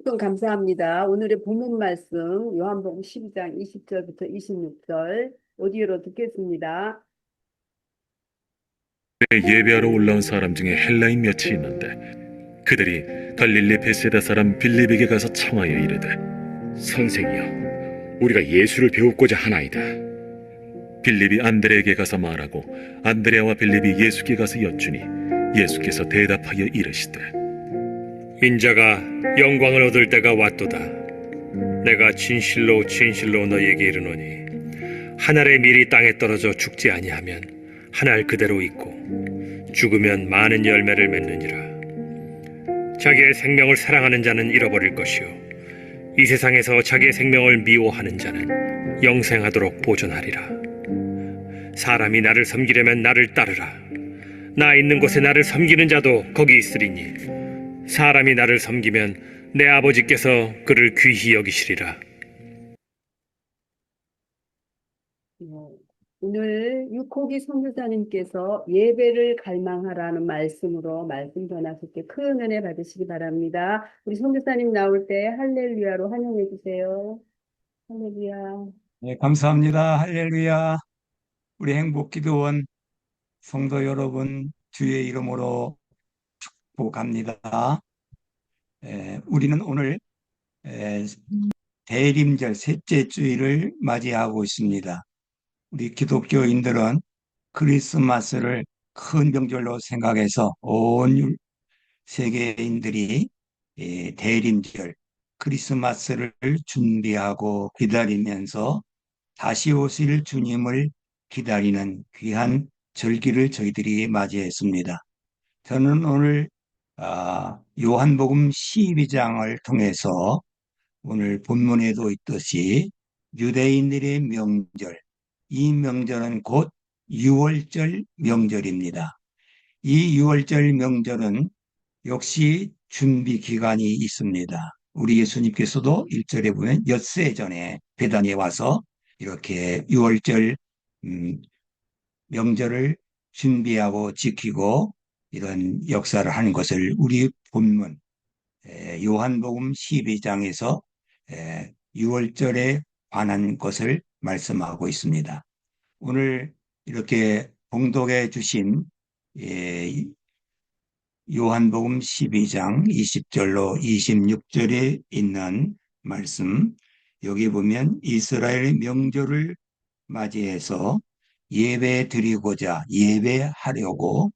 말씀 감사합니다. 오늘의 본문 말씀 요한복음 12장 20절부터 26절 오디오로 듣겠습니다. 예배하러 올라온 사람 중에 헬라인 몇이 있는데 그들이 갈릴리 베세다 사람 빌립에게 가서 청하여 이르되 선생이여, 우리가 예수를 배우고자 하나이다. 빌립이 안드레에게 가서 말하고 안드레와 빌립이 예수께 가서 여쭈니 예수께서 대답하여 이르시되 인자가 영광을 얻을 때가 왔도다. 내가 진실로 진실로 너희에게 이르노니 한 알의 밀이 땅에 떨어져 죽지 아니하면 한 알 그대로 있고 죽으면 많은 열매를 맺느니라. 자기의 생명을 사랑하는 자는 잃어버릴 것이요 이 세상에서 자기의 생명을 미워하는 자는 영생하도록 보존하리라. 사람이 나를 섬기려면 나를 따르라. 나 있는 곳에 나를 섬기는 자도 거기 있으리니 사람이 나를 섬기면 내 아버지께서 그를 귀히 여기시리라. 오늘 육호기 선교사님께서 예배를 갈망하라는 말씀으로 말씀 전하실 때 큰 은혜 받으시기 바랍니다. 우리 선교사님 나올 때 할렐루야로 환영해 주세요. 할렐루야. 네, 감사합니다. 할렐루야. 우리 행복기도원 성도 여러분, 주의 이름으로 축복합니다. 우리는 오늘 대림절 셋째 주일을 맞이하고 있습니다. 우리 기독교인들은 크리스마스를 큰 명절로 생각해서 온 세계인들이 대림절 크리스마스를 준비하고 기다리면서 다시 오실 주님을 기다리는 귀한 절기를 저희들이 맞이했습니다. 저는 오늘 요한복음 12장을 통해서 오늘 본문에도 있듯이 유대인들의 명절, 이 명절은 곧 유월절 명절입니다. 이 유월절 명절은 역시 준비 기간이 있습니다. 우리 예수님께서도 1절에 보면 엿새 전에 베다니에 와서 이렇게 유월절 명절을 준비하고 지키고 이런 역사를 하는 것을 우리 본문 요한복음 12장에서 유월절에 관한 것을 말씀하고 있습니다. 오늘 이렇게 봉독해 주신 요한복음 12장 20절로 26절에 있는 말씀, 여기 보면 이스라엘 명절을 맞이해서 예배 드리고자 예배하려고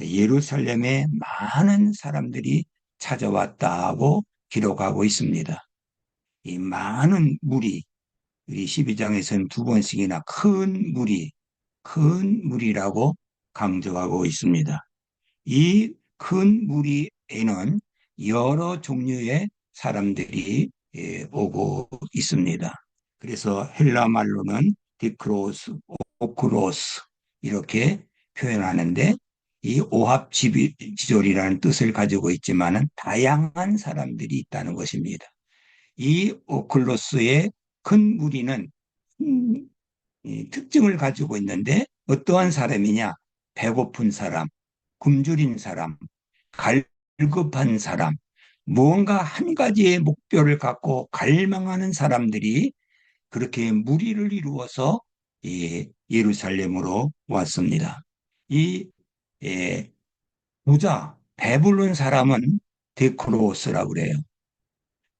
예루살렘에 많은 사람들이 찾아왔다고 기록하고 있습니다. 이 많은 무리, 우리 12장에서는 두 번씩이나 큰 무리라고 강조하고 있습니다. 이 큰 무리에는 여러 종류의 사람들이 오고 있습니다. 그래서 헬라 말로는 디크로스, 오크로스 이렇게 표현하는데 이 오합지졸이라는 뜻을 가지고 있지만은 다양한 사람들이 있다는 것입니다. 이 오클로스의 큰 무리는 특징을 가지고 있는데 어떠한 사람이냐? 배고픈 사람, 굶주린 사람, 갈급한 사람, 무언가 한 가지의 목표를 갖고 갈망하는 사람들이 그렇게 무리를 이루어서 예루살렘으로 왔습니다. 이 부자, 배부른 사람은 데크로스라고 그래요.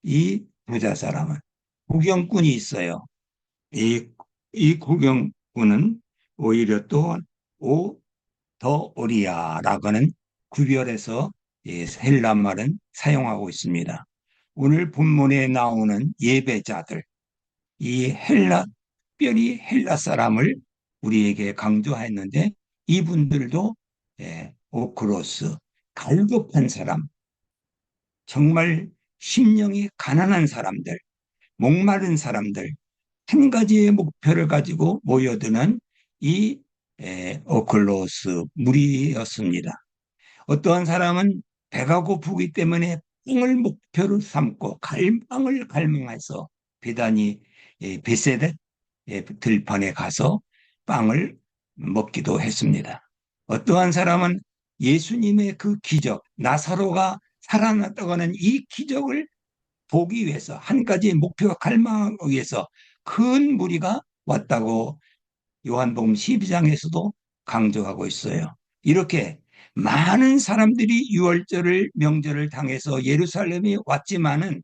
이 부자 사람은 구경꾼이 있어요. 이 구경꾼은 오히려 또 더 오리아라고 하는 구별해서 헬라 말은 사용하고 있습니다. 오늘 본문에 나오는 예배자들, 이 특별히 헬라 사람을 우리에게 강조했는데 이분들도 오크로스, 갈급한 사람, 정말 심령이 가난한 사람들, 목마른 사람들, 한 가지의 목표를 가지고 모여드는 이 오클로스 무리였습니다. 어떠한 사람은 배가 고프기 때문에 빵을 목표로 삼고 빵을 갈망해서 베다니 베세데 들판에 가서 빵을 먹기도 했습니다. 어떠한 사람은 예수님의 그 기적, 나사로가 살아났다고 하는 이 기적을 보기 위해서, 한 가지 목표가 갈망하기 위해서 큰 무리가 왔다고 요한복음 12장에서도 강조하고 있어요. 이렇게 많은 사람들이 유월절을 명절을 당해서 예루살렘에 왔지만은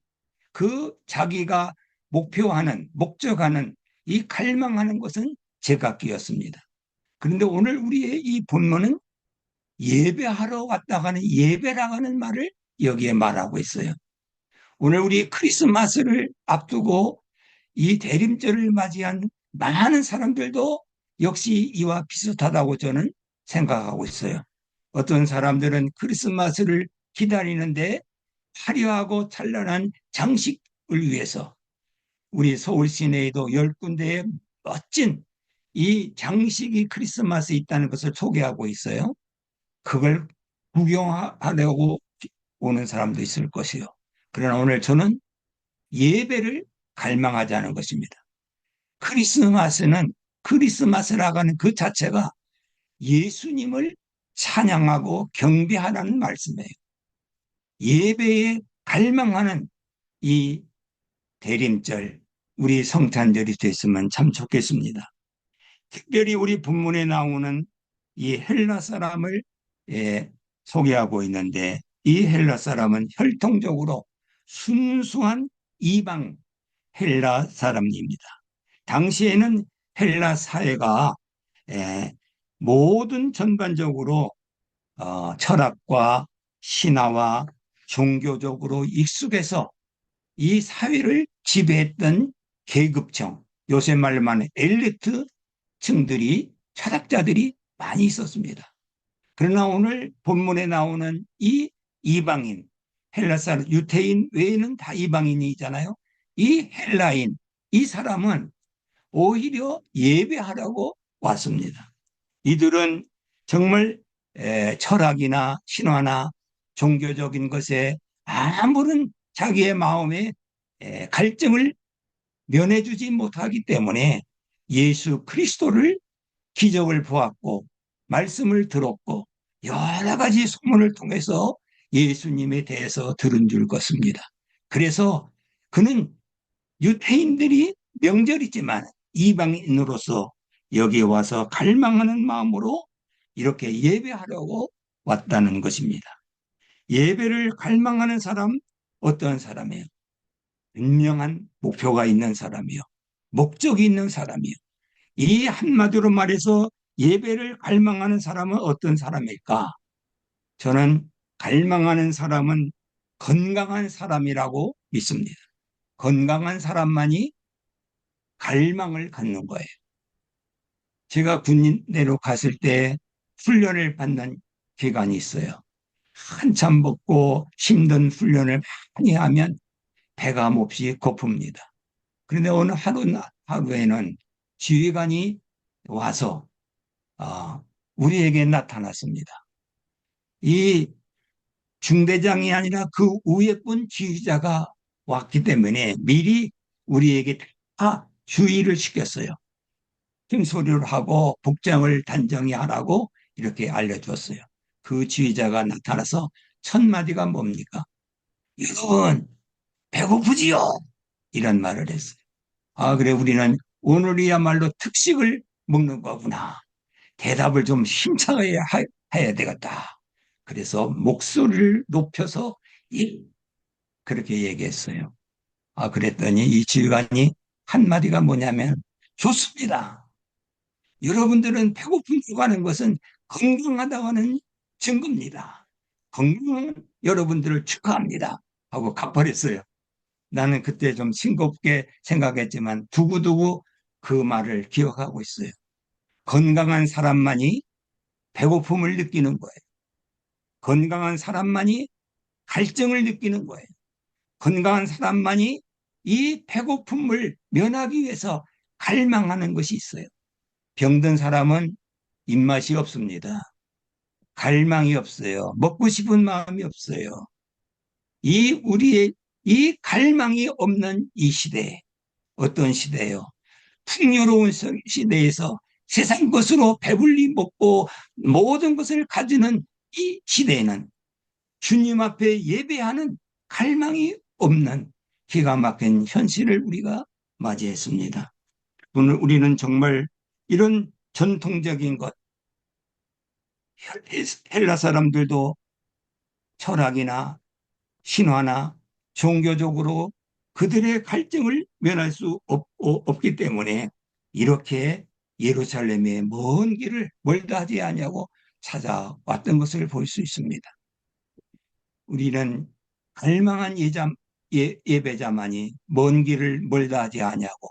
그 자기가 목표하는 목적하는 이 갈망하는 것은 제각기였습니다. 그런데 오늘 우리의 이 본문은 예배하러 왔다고 하는 예배라고 하는 말을 여기에 말하고 있어요. 오늘 우리 크리스마스를 앞두고 이 대림절을 맞이한 많은 사람들도 역시 이와 비슷하다고 저는 생각하고 있어요. 어떤 사람들은 크리스마스를 기다리는데 화려하고 찬란한 장식을 위해서 우리 서울 시내에도 10군데의 멋진 이 장식이 크리스마스에 있다는 것을 소개하고 있어요. 그걸 구경하려고 오는 사람도 있을 것이요. 그러나 오늘 저는 예배를 갈망하자는 것입니다. 크리스마스는 크리스마스라고 하는 그 자체가 예수님을 찬양하고 경배하라는 말씀이에요. 예배에 갈망하는 이 대림절, 우리 성탄절이 됐으면 참 좋겠습니다. 특별히 우리 본문에 나오는 이 헬라 사람을 소개하고 있는데 이 헬라 사람은 혈통적으로 순수한 이방 헬라 사람입니다. 당시에는 헬라 사회가 모든 전반적으로 철학과 신화와 종교적으로 익숙해서 이 사회를 지배했던 계급층, 요새 말로 말하는 엘리트 층들이 철학자들이 많이 있었습니다. 그러나 오늘 본문에 나오는 이 이방인, 헬라 사람, 유태인 외에는 다 이방인이잖아요. 이 헬라인, 이 사람은 오히려 예배하라고 왔습니다. 이들은 정말 철학이나 신화나 종교적인 것에 아무런 자기의 마음에 갈증을 면해주지 못하기 때문에 예수 그리스도를 기적을 보았고 말씀을 들었고 여러 가지 소문을 통해서 예수님에 대해서 들은 줄 것입니다. 그래서 그는 유태인들이 명절이지만 이방인으로서 여기에 와서 갈망하는 마음으로 이렇게 예배하려고 왔다는 것입니다. 예배를 갈망하는 사람, 어떤 사람이에요? 분명한 목표가 있는 사람이요. 목적이 있는 사람이요. 이 한마디로 말해서 예배를 갈망하는 사람은 어떤 사람일까? 저는 갈망하는 사람은 건강한 사람이라고 믿습니다. 건강한 사람만이 갈망을 갖는 거예요. 제가 군대로 갔을 때 훈련을 받는 기간이 있어요. 한참 먹고 힘든 훈련을 많이 하면 배가 몹시 고픕니다. 그런데 어느 하루에는 지휘관이 와서 우리에게 나타났습니다. 이 중대장이 아니라 그 위에 분 지휘자가 왔기 때문에 미리 우리에게 다 주의를 시켰어요. 큰 소리를 하고 복장을 단정히 하라고 이렇게 알려주었어요. 그 지휘자가 나타나서 첫 마디가 뭡니까? 여러분 배고프지요? 이런 말을 했어요. 그래 우리는 오늘이야말로 특식을 먹는 거구나. 대답을 좀 힘차게 해야 되겠다. 그래서 목소리를 높여서 그렇게 얘기했어요. 그랬더니 이 지휘관이 한마디가 뭐냐면 좋습니다. 여러분들은 배고픔이라고 하는 것은 건강하다고 하는 증거입니다. 건강한 여러분들을 축하합니다. 하고 갚아냈어요. 나는 그때 좀 싱겁게 생각했지만 두고두고 그 말을 기억하고 있어요. 건강한 사람만이 배고픔을 느끼는 거예요. 건강한 사람만이 갈증을 느끼는 거예요. 건강한 사람만이 이 배고픔을 면하기 위해서 갈망하는 것이 있어요. 병든 사람은 입맛이 없습니다. 갈망이 없어요. 먹고 싶은 마음이 없어요. 우리의 이 갈망이 없는 이 시대에 어떤 시대예요? 풍요로운 시대에서 세상 것으로 배불리 먹고 모든 것을 가지는 이 시대에는 주님 앞에 예배하는 갈망이 없는 기가 막힌 현실을 우리가 맞이했습니다. 오늘 우리는 정말 이런 전통적인 것, 헬라 사람들도 철학이나 신화나 종교적으로 그들의 갈증을 면할 수 없기 때문에 이렇게 예루살렘의 먼 길을 멀다 하지 아니하고 찾아왔던 것을 볼 수 있습니다. 우리는 갈망한 예배자만이 먼 길을 멀다 하지 아니하고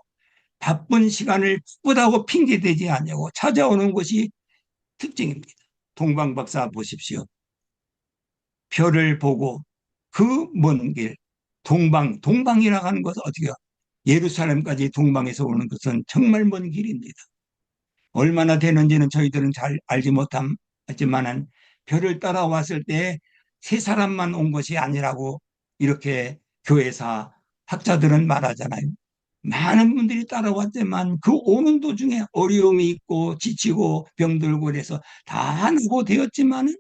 바쁜 시간을 바쁘다고 핑계대지 아니하고 찾아오는 것이 특징입니다. 동방박사 보십시오. 별을 보고 그 먼 길, 동방이라고 하는 것은 어떻게 예루살렘까지 동방에서 오는 것은 정말 먼 길입니다. 얼마나 되는지는 저희들은 잘 알지 못하지만은 별을 따라왔을 때 세 사람만 온 것이 아니라고 이렇게 교회사 학자들은 말하잖아요. 많은 분들이 따라왔지만 그 오는 도중에 어려움이 있고 지치고 병들고 그래서 다 낙오되었지만은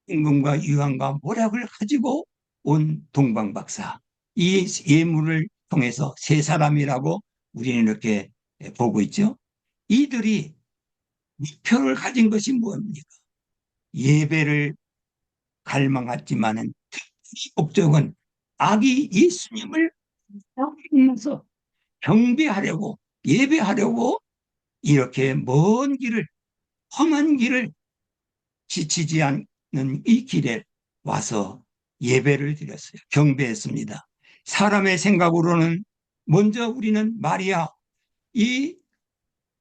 임금과 유황과 모략을 가지고 온 동방박사. 이 예물을 통해서 세 사람이라고 우리는 이렇게 보고 있죠. 이들이 목표를 가진 것이 뭡니까? 예배를 갈망했지만은 특히 목적은 아기 예수님을 만나서 경배하려고 예배하려고 이렇게 먼 길을 험한 길을 지치지 않는 이 길에 와서 예배를 드렸어요. 경배했습니다. 사람의 생각으로는 먼저 우리는 마리아 이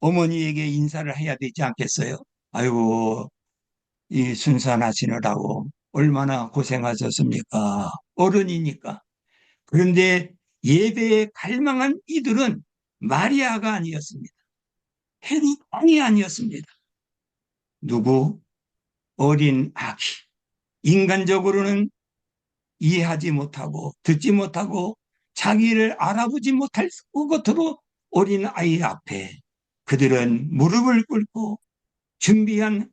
어머니에게 인사를 해야 되지 않겠어요? 아이고 이 순산하시느라고 얼마나 고생하셨습니까? 어른이니까. 그런데 예배에 갈망한 이들은 마리아가 아니었습니다. 헤롯 왕이 아니었습니다. 누구? 어린 아기. 인간적으로는 이해하지 못하고 듣지 못하고 자기를 알아보지 못할 것으로 어린 아이 앞에 그들은 무릎을 꿇고 준비한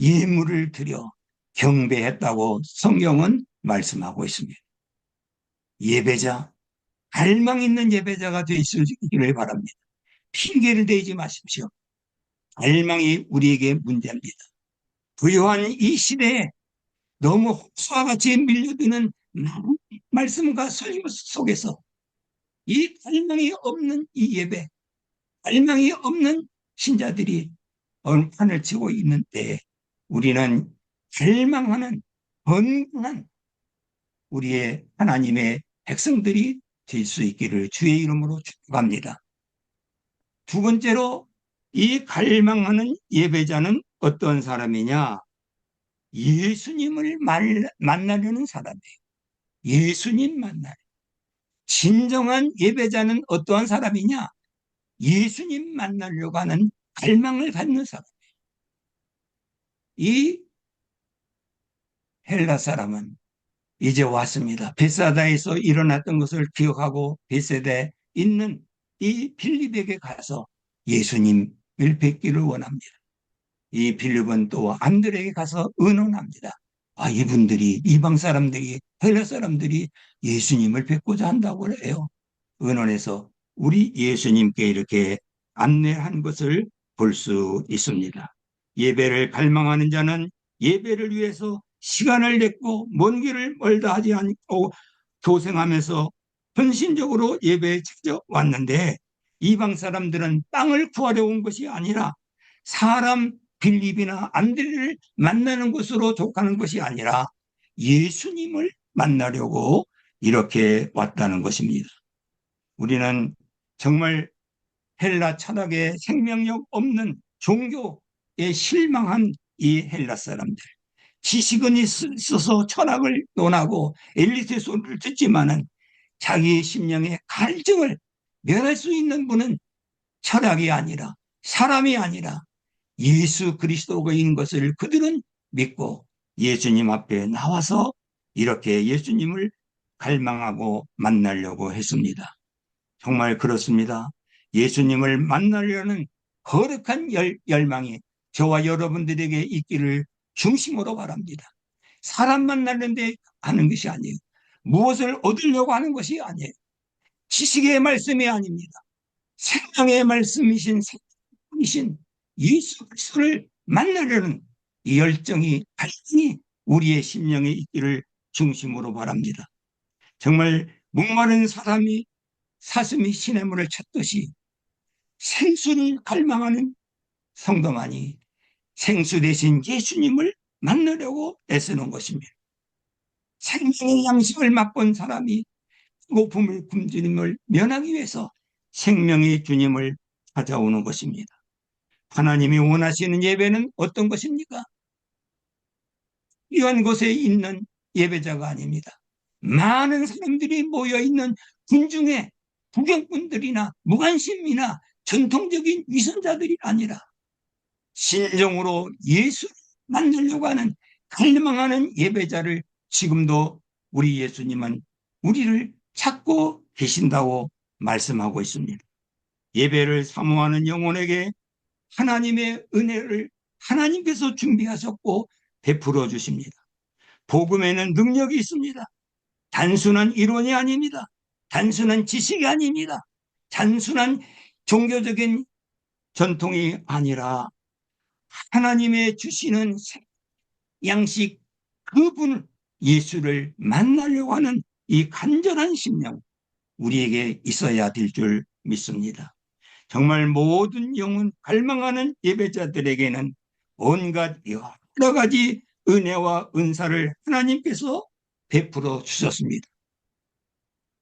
예물을 드려 경배했다고 성경은 말씀하고 있습니다. 예배자, 갈망 있는 예배자가 되시기를 바랍니다. 핑계를 대지 마십시오. 갈망이 우리에게 문제입니다. 부요한 이 시대에 너무 호수와 같이 밀려드는 말씀과 설교 속에서 이 갈망이 없는 이 예배, 갈망이 없는 신자들이 판을 치고 있는 때에 우리는 갈망하는 건강한 우리의 하나님의 백성들이 될 수 있기를 주의 이름으로 축복합니다. 두 번째로 이 갈망하는 예배자는 어떤 사람이냐? 예수님을 만나려는 사람이에요. 예수님 만나려. 진정한 예배자는 어떠한 사람이냐? 예수님 만나려고 하는 갈망을 갖는 사람이에요. 이 헬라 사람은 이제 왔습니다. 베사다에서 일어났던 것을 기억하고 베세다에 있는 이 빌립에게 가서 예수님을 뵙기를 원합니다. 이 빌립은 또 안드레에게 가서 의논합니다. 아, 이분들이 이방 사람들이 헬라 사람들이 예수님을 뵙고자 한다고 해요. 의논해서 우리 예수님께 이렇게 안내한 것을 볼 수 있습니다. 예배를 갈망하는 자는 예배를 위해서 시간을 냈고 먼 길을 멀다 하지 않고 교생하면서 헌신적으로 예배에 찾아왔는데 이방 사람들은 땅을 구하려 온 것이 아니라 사람 빌립이나 안드레를 만나는 곳으로 족하는 것이 아니라 예수님을 만나려고 이렇게 왔다는 것입니다. 우리는 정말 헬라 철학에 생명력 없는 종교에 실망한 이 헬라 사람들, 지식은 있어서 철학을 논하고 엘리트의 소리를 듣지만은 자기의 심령의 갈증을 멸할 수 있는 분은 철학이 아니라 사람이 아니라 예수 그리스도인 것을 그들은 믿고 예수님 앞에 나와서 이렇게 예수님을 갈망하고 만나려고 했습니다. 정말 그렇습니다. 예수님을 만나려는 거룩한 열망이 저와 여러분들에게 있기를 중심으로 바랍니다. 사람 만나는데 하는 것이 아니에요. 무엇을 얻으려고 하는 것이 아니에요. 지식의 말씀이 아닙니다. 생명의 말씀이신 생명이신 예수 그리스도를 만나려는 이 열정이 발전이 우리의 심령에 있기를 중심으로 바랍니다. 정말 목마른 사람이 사슴이 시냇물을 찾듯이 생수를 갈망하는 성도만이 생수 대신 예수님을 만나려고 애쓰는 것입니다. 생명의 양식을 맛본 사람이 고품을 굶주림을 면하기 위해서 생명의 주님을 찾아오는 것입니다. 하나님이 원하시는 예배는 어떤 것입니까? 이런 곳에 있는 예배자가 아닙니다. 많은 사람들이 모여있는 군중의 구경꾼들이나 무관심이나 전통적인 위선자들이 아니라 진정으로 예수를 만나려고 하는 갈망하는 예배자를 지금도 우리 예수님은 우리를 찾고 계신다고 말씀하고 있습니다. 예배를 사모하는 영혼에게 하나님의 은혜를 하나님께서 준비하셨고 베풀어 주십니다. 복음에는 능력이 있습니다. 단순한 이론이 아닙니다. 단순한 지식이 아닙니다. 단순한 종교적인 전통이 아니라 하나님의 주시는 양식 그분 예수를 만나려고 하는 이 간절한 심령 우리에게 있어야 될 줄 믿습니다. 정말 모든 영혼 갈망하는 예배자들에게는 온갖 여러 가지 은혜와 은사를 하나님께서 베풀어 주셨습니다.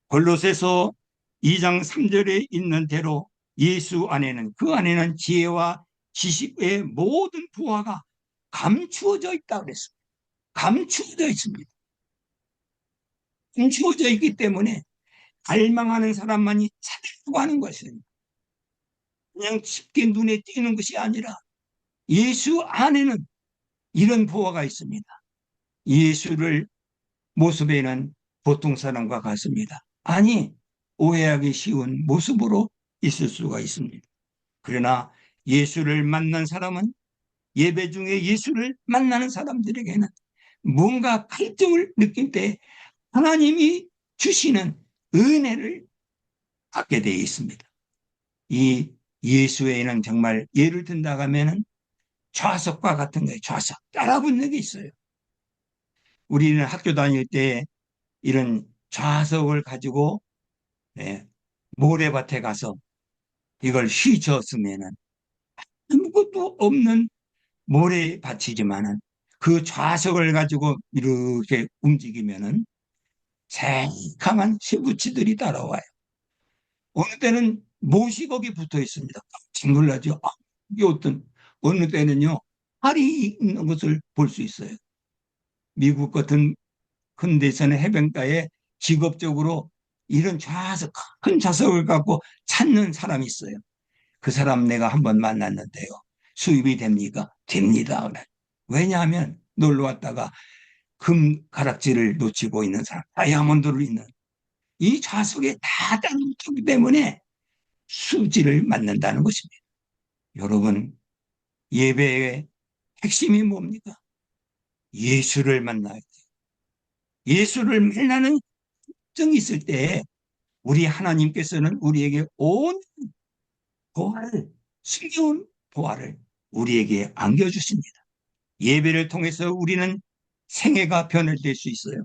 골로새서 2장 3절에 있는 대로 예수 안에는 그 안에는 지혜와 지식의 모든 부하가 감추어져 있다 그랬습니다. 감추어져 있습니다. 감추어져 있기 때문에 갈망하는 사람만이 찾으려고 하는 것입니다. 그냥 쉽게 눈에 띄는 것이 아니라 예수 안에는 이런 보화가 있습니다. 예수를 모습에는 보통 사람과 같습니다. 아니, 오해하기 쉬운 모습으로 있을 수가 있습니다. 그러나 예수를 만난 사람은 예배 중에 예수를 만나는 사람들에게는 뭔가 갈증을 느낄 때 하나님이 주시는 은혜를 받게 되어 있습니다. 이 예수에는 정말 예를 든다고 하면은 좌석과 같은 거예요. 좌석. 따라붙는 게 있어요. 우리는 학교 다닐 때 이런 좌석을 가지고 모래밭에 가서 이걸 휘저었으면은 아무것도 없는 모래밭이지만은 그 좌석을 가지고 이렇게 움직이면은 새카만 쇠붙이들이 따라와요. 어느 때는 못이 거기 붙어 있습니다. 깜짝 놀라죠. 이게 어느 때는요, 알이 있는 것을 볼 수 있어요. 미국 같은 큰 데서는 해변가에 직업적으로 이런 좌석, 큰 좌석을 갖고 찾는 사람이 있어요. 그 사람 내가 한번 만났는데요. 수입이 됩니까? 됩니다. 왜냐하면 놀러 왔다가 금 가락지를 놓치고 있는 사람, 다이아몬드를 있는 이 좌석에 다 따르기 때문에 수지를 맞는다는 것입니다. 여러분, 예배의 핵심이 뭡니까? 예수를 만나야 돼요. 예수를 만나는 정이 있을 때 우리 하나님께서는 우리에게 온 보화를, 숨겨온 보화를 우리에게 안겨주십니다. 예배를 통해서 우리는 생애가 변화될 수 있어요.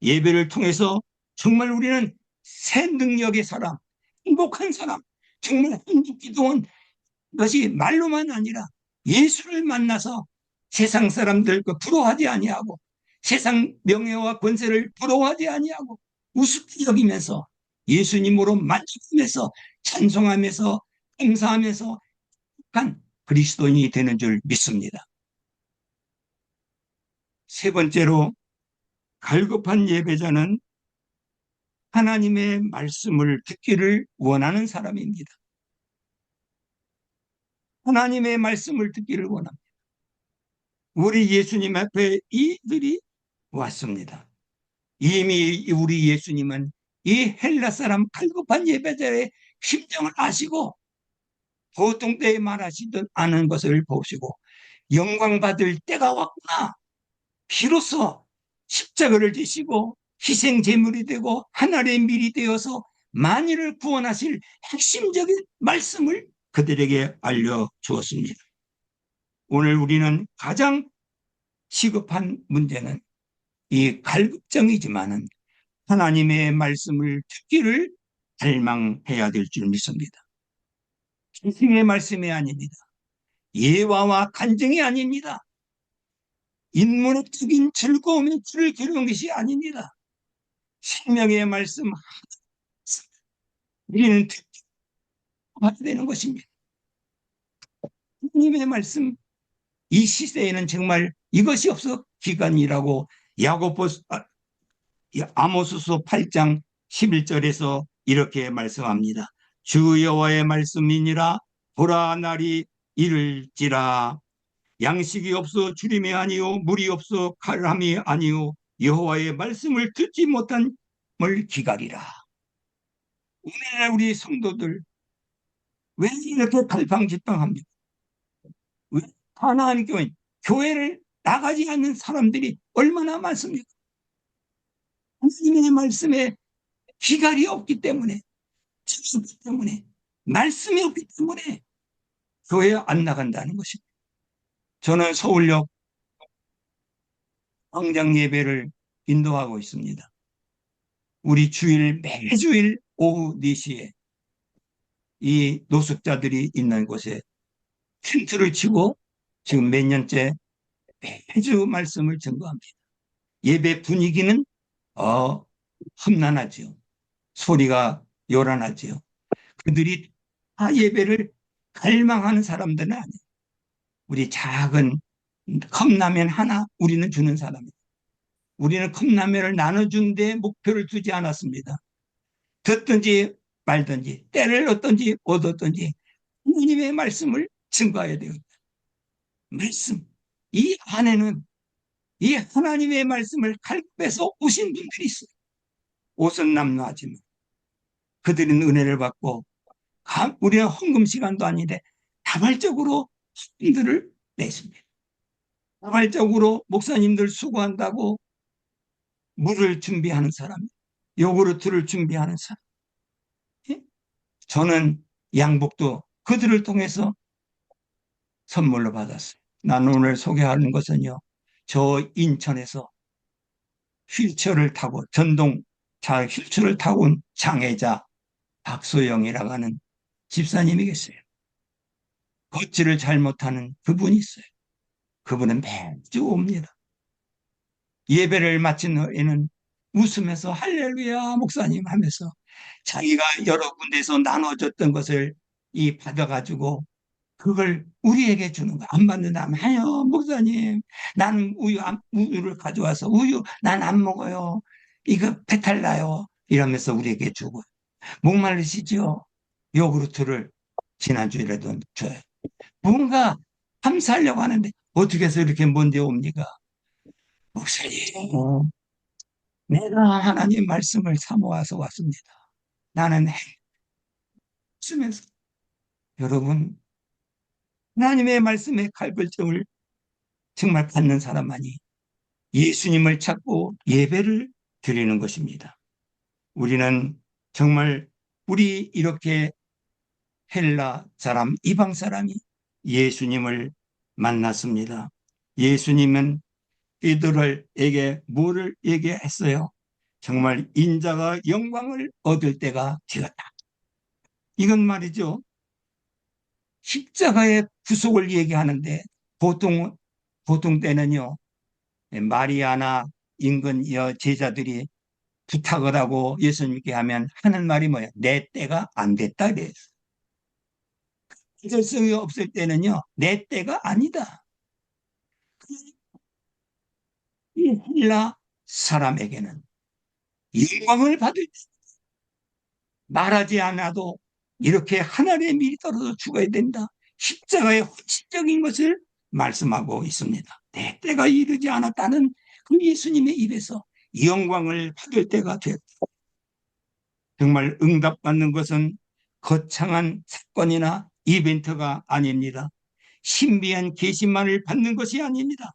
예배를 통해서 정말 우리는 새 능력의 사람, 행복한 사람, 정말 행복기도한 것이 말로만 아니라 예수를 만나서 세상 사람들과 부러워하지 아니하고 세상 명예와 권세를 부러워하지 아니하고 우습게 여기면서 예수님으로 만족하면서 찬송하면서 감사하면서 행복한 그리스도인이 되는 줄 믿습니다. 세 번째로 갈급한 예배자는 하나님의 말씀을 듣기를 원하는 사람입니다. 하나님의 말씀을 듣기를 원합니다. 우리 예수님 앞에 이들이 왔습니다. 이미 우리 예수님은 이 헬라 사람 갈급한 예배자의 심정을 아시고 보통 때에 말하시던 않은 것을 보시고 영광 받을 때가 왔구나. 비로소 십자가를 지시고 희생 제물이 되고 하늘의 밀이 되어서 만일을 구원하실 핵심적인 말씀을 그들에게 알려주었습니다. 오늘 우리는 가장 시급한 문제는 이 갈급정이지만은 하나님의 말씀을 듣기를 갈망해야 될 줄 믿습니다. 기승의 말씀이 아닙니다. 예화와 간증이 아닙니다. 인문학적인 즐거움의 줄을 기르는 것이 아닙니다. 생명의 말씀 우리는 듣게 되는 것입니다. 하나님의 말씀, 이 시대에는 정말 이것이 없어 기간이라고 아모스서 8장 11절에서 이렇게 말씀합니다. 주 여호와의 말씀이니라 보라 날이 이를지라 양식이 없어 주림이 아니요 물이 없어 칼함이 아니요 여호와의 말씀을 듣지 못한 을 기갈이라. 오늘날 우리 성도들 왜 이렇게 갈팡질팡합니까? 왜 하나님 교회를 나가지 않는 사람들이 얼마나 많습니까? 하나님의 말씀에 기갈이 없기 때문에, 없기 때문에, 말씀이 없기 때문에 교회에 안 나간다는 것입니다. 저는 서울역 광장 예배를 인도하고 있습니다. 우리 매주일 오후 4시에 이 노숙자들이 있는 곳에 텐트를 치고 지금 몇 년째 매주 말씀을 전도합니다. 예배 분위기는 험난하지요. 소리가 요란하지요. 그들이 다 예배를 갈망하는 사람들은 아니에요. 우리 작은 컵라면 하나 우리는 주는 사람이에요. 우리는 컵라면을 나눠준 데 목표를 두지 않았습니다. 듣든지 말든지 때를 얻든지 얻었든지 하나님의 말씀을 증거해야 되겠다. 말씀. 이 안에는 이 하나님의 말씀을 갈급해서 오신 분들이 있어요. 옷은 남루하지만 그들은 은혜를 받고 우리는 헌금 시간도 아닌데 다발적으로 헌금들을 냈습니다. 다발적으로 목사님들 수고한다고 물을 준비하는 사람, 요구르트를 준비하는 사람. 저는 양복도 그들을 통해서 선물로 받았어요. 나는 오늘 소개하는 것은요, 저 인천에서 휠체어를 타고 전동차 휠체어를 타고 온 장애자 박소영이라고 하는 집사님이 계세요. 걷지를 잘못하는 그분이 있어요. 그분은 매주 옵니다. 예배를 마친 후에는 웃으면서 할렐루야 목사님 하면서 자기가 여러 군데서 나눠줬던 것을 받아가지고 그걸 우리에게 주는 거. 안 받는다면 아유 목사님 나는 우유를 가져와서 우유 난 안 먹어요. 이거 배탈 나요. 이러면서 우리에게 주고 목마르시죠? 요구르트를 지난주에라도 줘요. 뭔가 감사하려고 하는데 어떻게 해서 이렇게 먼데 옵니까? 목사님 내가 하나님 말씀을 사모아서 왔습니다. 나는 행복하면서 여러분 하나님의 말씀에 갈불점을 정말 갖는 사람만이 예수님을 찾고 예배를 드리는 것입니다. 우리는 정말 우리 이렇게 헬라 사람, 이방 사람이 예수님을 만났습니다. 예수님은 이들에게 뭐를 얘기했어요? 정말 인자가 영광을 얻을 때가 되었다. 이건 말이죠. 십자가의 구속을 얘기하는데 보통 때는요. 마리아나 인근 제자들이 부탁을 하고 예수님께 하면 하는 말이 뭐예요? 내 때가 안 됐다 그래요. 절성이 없을 때는요. 내 때가 아니다. 이 헬라 사람에게는 영광을 받을 때 말하지 않아도 이렇게 하늘의 밀이 떨어져 죽어야 된다. 십자가의 헌신적인 것을 말씀하고 있습니다. 내 때가 이르지 않았다는 그 예수님의 입에서 영광을 받을 때가 됐다. 정말 응답받는 것은 거창한 사건이나 이벤트가 아닙니다. 신비한 계시만을 받는 것이 아닙니다.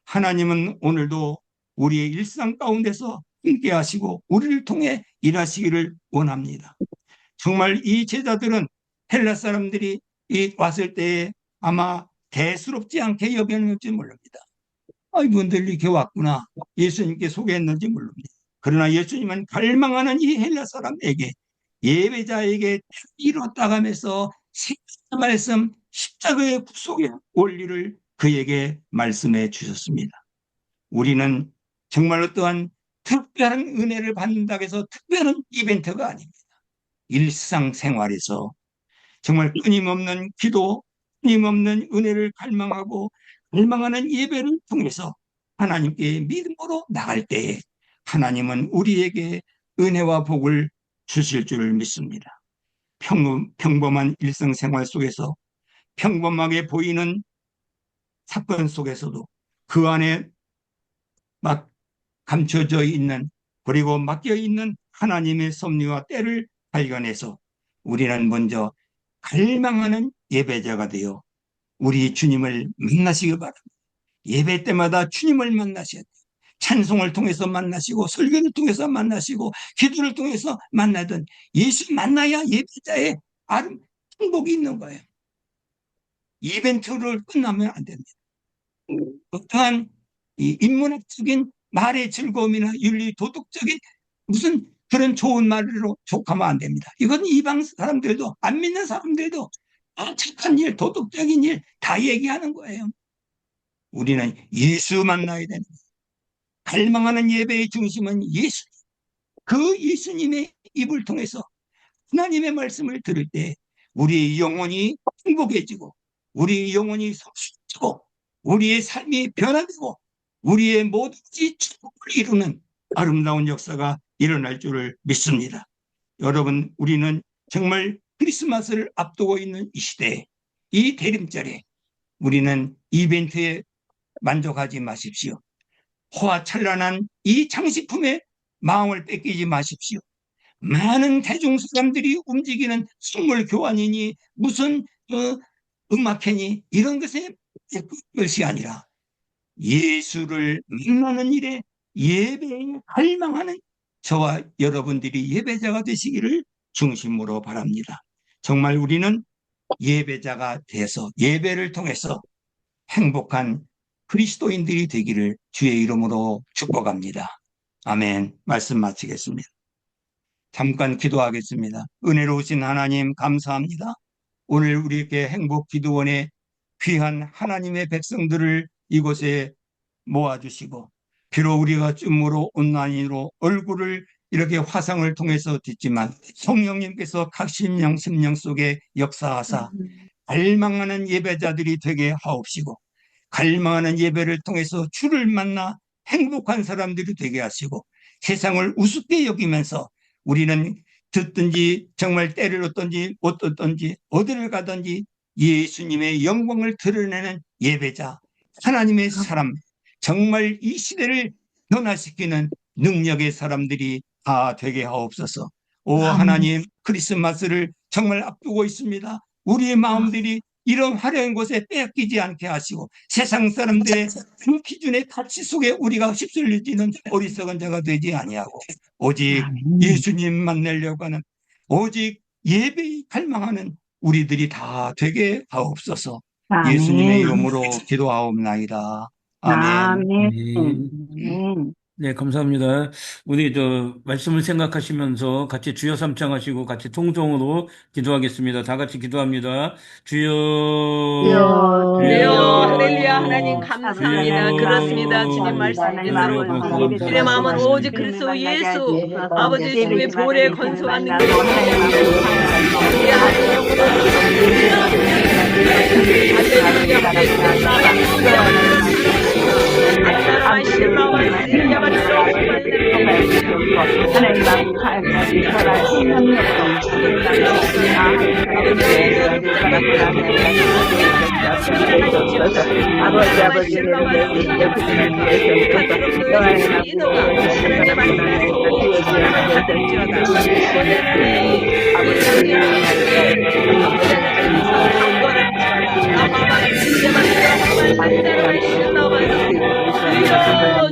하나님은 오늘도 우리의 일상 가운데서 함께 하시고 우리를 통해 일하시기를 원합니다. 정말 이 제자들은 헬라 사람들이 왔을 때에 아마 대수롭지 않게 여겼는지 모릅니다. 이분들 이렇게 왔구나. 예수님께 소개했는지 모릅니다. 그러나 예수님은 갈망하는 이 헬라 사람에게, 예배자에게 이뤘다 하면서 말씀 십자가의 구속의 원리를 그에게 말씀해 주셨습니다. 우리는 정말 어떠한 특별한 은혜를 받는다고 해서 특별한 이벤트가 아닙니다. 일상생활에서 정말 끊임없는 기도, 끊임없는 은혜를 갈망하고 갈망하는 예배를 통해서 하나님께 믿음으로 나갈 때에 하나님은 우리에게 은혜와 복을 주실 줄 믿습니다. 평범한 일상생활 속에서 평범하게 보이는 사건 속에서도 그 안에 막 감춰져 있는, 그리고 맡겨 있는 하나님의 섭리와 때를 발견해서 우리는 먼저 갈망하는 예배자가 되어 우리 주님을 만나시기 바랍니다. 예배 때마다 주님을 만나셔야 돼요. 찬송을 통해서 만나시고, 설교를 통해서 만나시고, 기도를 통해서 만나든 예수 만나야 예배자의 행복이 있는 거예요. 이벤트를 끝나면 안 됩니다. 어떠한 이 인문학적인 말의 즐거움이나 윤리, 도덕적인 무슨 그런 좋은 말로 족하면 안 됩니다. 이건 이방 사람들도, 안 믿는 사람들도 착한 일, 도덕적인 일 다 얘기하는 거예요. 우리는 예수 만나야 되는 거예요. 갈망하는 예배의 중심은 예수. 그 예수님의 입을 통해서 하나님의 말씀을 들을 때 우리의 영혼이 행복해지고, 우리의 영혼이 성숙해지고, 우리의 삶이 변화되고, 우리의 모든지 축복을 이루는 아름다운 역사가 일어날 줄을 믿습니다. 여러분, 우리는 정말 크리스마스를 앞두고 있는 이 시대에, 이 대림절에 우리는 이벤트에 만족하지 마십시오. 호화찬란한 이 장식품에 마음을 뺏기지 마십시오. 많은 대중 사람들이 움직이는 선물 교환이니 무슨 음악회니 이런 것에 것이 아니라 예수를 만나는 일에 예배에 갈망하는 저와 여러분들이 예배자가 되시기를 중심으로 바랍니다. 정말 우리는 예배자가 돼서 예배를 통해서 행복한 그리스도인들이 되기를 주의 이름으로 축복합니다. 아멘. 말씀 마치겠습니다. 잠깐 기도하겠습니다. 은혜로우신 하나님 감사합니다. 오늘 우리에게 행복기도원의 귀한 하나님의 백성들을 이곳에 모아주시고, 비록 우리가 쯤으로 온난이로 얼굴을 이렇게 화상을 통해서 듣지만 성령님께서 각 심령 속에 역사하사 갈망하는 예배자들이 되게 하옵시고, 갈망하는 예배를 통해서 주를 만나 행복한 사람들이 되게 하시고, 세상을 우습게 여기면서 우리는 듣든지 정말 때를 얻든지 못 듣든지 어디를 가든지 예수님의 영광을 드러내는 예배자, 하나님의 사람, 정말 이 시대를 변화시키는 능력의 사람들이 다 되게 하옵소서. 오 하나님, 크리스마스를 정말 앞두고 있습니다. 우리의 마음들이 이런 화려한 곳에 빼앗기지 않게 하시고, 세상 사람들의 그 기준의 가치 속에 우리가 휩쓸리지는 어리석은 자가 되지 아니하고, 오직 예수님 만나려고 하는, 오직 예배에 갈망하는 우리들이 다 되게 하옵소서. 예수님의 이름으로 기도하옵나이다. 아멘. 아멘. 네, 감사합니다. 우리 말씀을 생각하시면서 같이 주여 삼창하시고 같이 통성으로 기도하겠습니다. 다 같이 기도합니다. 주여, 주여, 할렐루야. 하나님 감사합니다. 주여, 그렇습니다. 주님 말씀대로 우리의 마음은 오직 그리스도 예수 아버지 주의 보혈의 건수한 능력이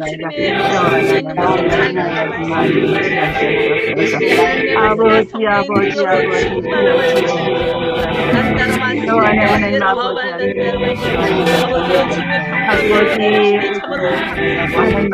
주님의 하실 있는 것을 잘 아버지, 아버지, 아버지, 아버지는 예수님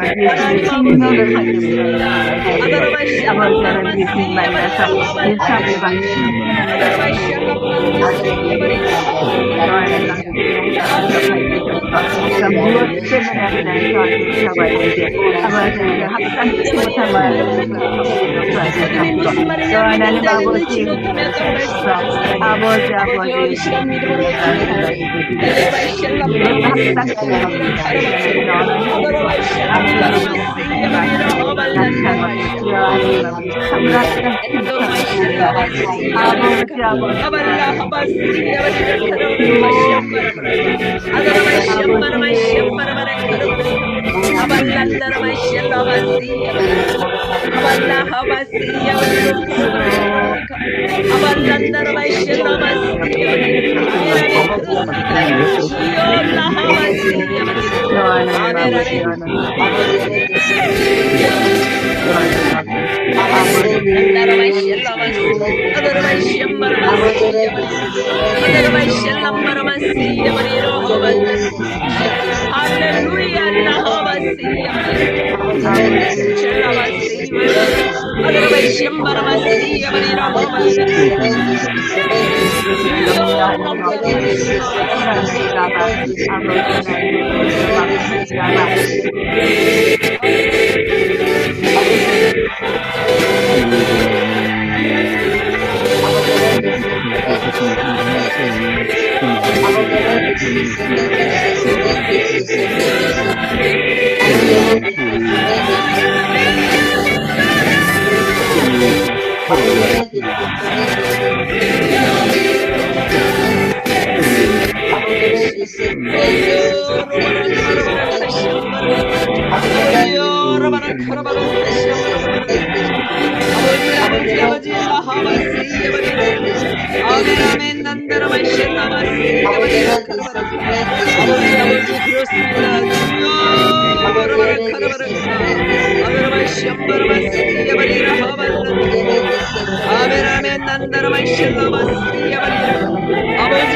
만나서 일상을 무엇 때문에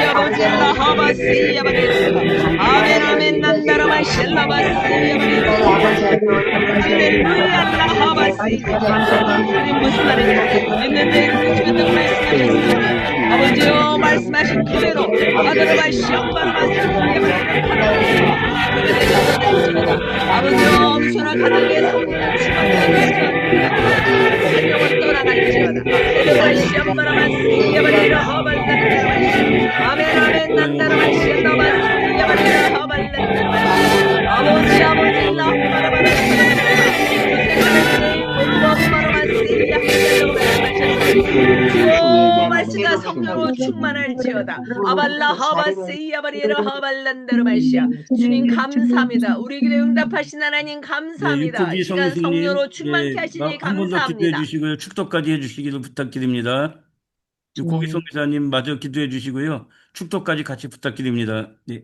그냥 저한테 잡았는지 아버지는 항상 잊지 못한 마음을 또 하나님 아버지 아버지 무슨 말인지 했는데 아버지요 말씀하신 그대로 아들과 시험만 아버지요 엄청난 하나님의 성령을 생명을 떠나갈지어다 아들과 시험만 말씀이야말리라 허발란다 아멘 아멘 난다라 시험만 허발란다 아버지 아버지 나바라바라 말씀과 성령으로 충만할지어다. 아발라 하바세이 아바리라 하발란다르 말시야. 주님 감사합니다. 우리 기도 응답하신 하나님 감사합니다. 이 시간 성령으로 충만케 하시니 한 번 더 기도해 감사합니다. 주시고요. 축도까지 해주시기를 부탁드립니다. 고기 성기사님 마저 기도해 주시고요. 축도까지 같이 부탁드립니다. 네.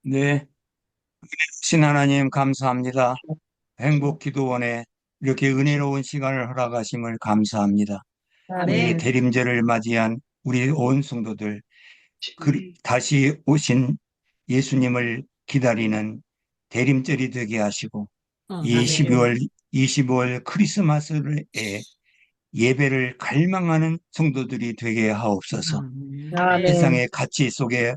네. 신 하나님 감사합니다. 행복기도원에 이렇게 은혜로운 시간을 허락하심을 감사합니다. 우리 대림절을 맞이한 우리 온 성도들 다시 오신 예수님을 기다리는 대림절이 되게 하시고 이 12월 크리스마스에 예배를 갈망하는 성도들이 되게 하옵소서. 세상의 가치 속에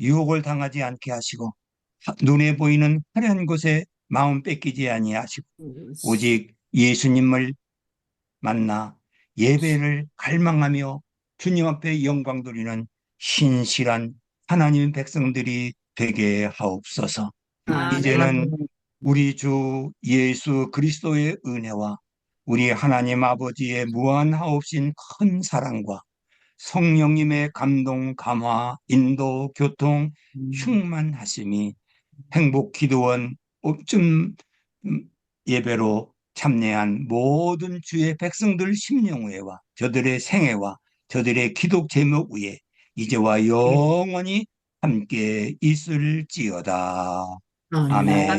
유혹을 당하지 않게 하시고 눈에 보이는 화려한 곳에 마음 뺏기지 아니하시고 오직 예수님을 만나 예배를 갈망하며 주님 앞에 영광 돌리는 신실한 하나님의 백성들이 되게 하옵소서. 이제는 우리 주 예수 그리스도의 은혜와 우리 하나님 아버지의 무한하옵신 큰 사랑과 성령님의 감동, 감화, 인도, 교통, 충만하심이 행복기도원 옵점 예배로 참여한 모든 주의 백성들 심령회와 저들의 생애와 저들의 기독 제목 위에 이제와 영원히 함께 있을지어다. 아멘.